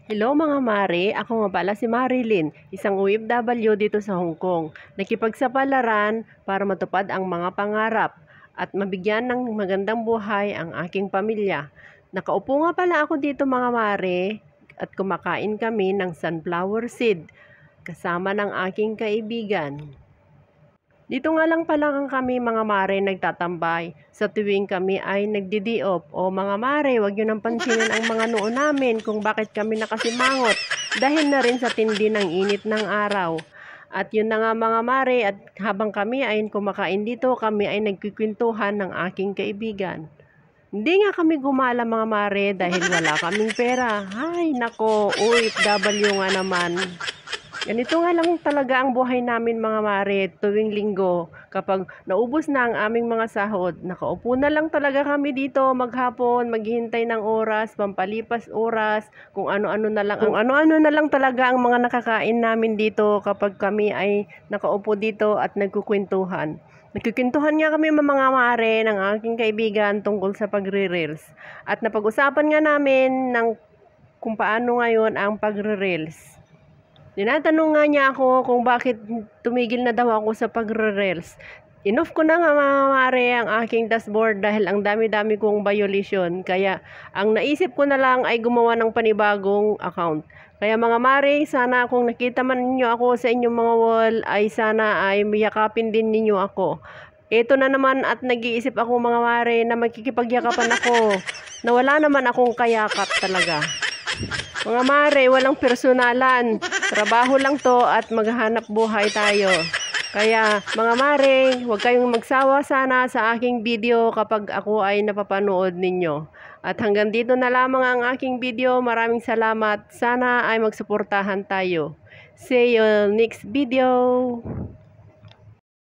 Hello mga mare, ako nga pala si Marilyn, isang OFW dito sa Hong Kong. Nakipagsapalaran para matupad ang mga pangarap at mabigyan ng magandang buhay ang aking pamilya. Nakaupo nga pala ako dito mga mare at kumakain kami ng sunflower seed kasama ng aking kaibigan. Dito nga lang pala kami mga mare nagtatambay sa tuwing kami ay nagdidiop. O mga mare, wag yun ang pansinin ang mga noo namin kung bakit kami nakasimangot dahil na rin sa tindi ng init ng araw. At yun na nga mga mare, at habang kami ay kumakain dito, kami ay nagkikwentuhan ng aking kaibigan. Hindi nga kami gumala mga mare dahil wala kaming pera. Ay nako, OFW nga naman. Ganito nga lang talaga ang buhay namin mga mare tuwing linggo. Kapag naubos na ang aming mga sahod, nakaupo na lang talaga kami dito maghapon, maghihintay ng oras, pampalipas oras, kung ano-ano na lang talaga ang mga nakakain namin dito kapag kami ay nakaupo dito at nagkukwentuhan. Nagkukwentuhan nga kami mga mare ng aking kaibigan tungkol sa pagre-reels. At napag-usapan nga namin ng kung paano ngayon ang pagre-reels. Tinatanong nga niya ako kung bakit tumigil na daw ako sa pagre-reels. Inoff ko na nga mga mare ang aking dashboard dahil ang dami-dami kong violation. Kaya ang naisip ko na lang ay gumawa ng panibagong account. Kaya mga mare, sana kung nakita man ninyo ako sa inyong mga wall, ay sana ay miyakapin din ninyo ako. Ito na naman at nag-iisip ako mga mare na magkikipagyakapan ako na wala naman akong kayakap talaga. Mga mare, walang personalan. Trabaho lang to at maghanap buhay tayo. Kaya mga mare, huwag kayong magsawa sana sa aking video kapag ako ay napapanood ninyo. At hanggang dito na lamang ang aking video. Maraming salamat. Sana ay magsuportahan tayo. See you next video.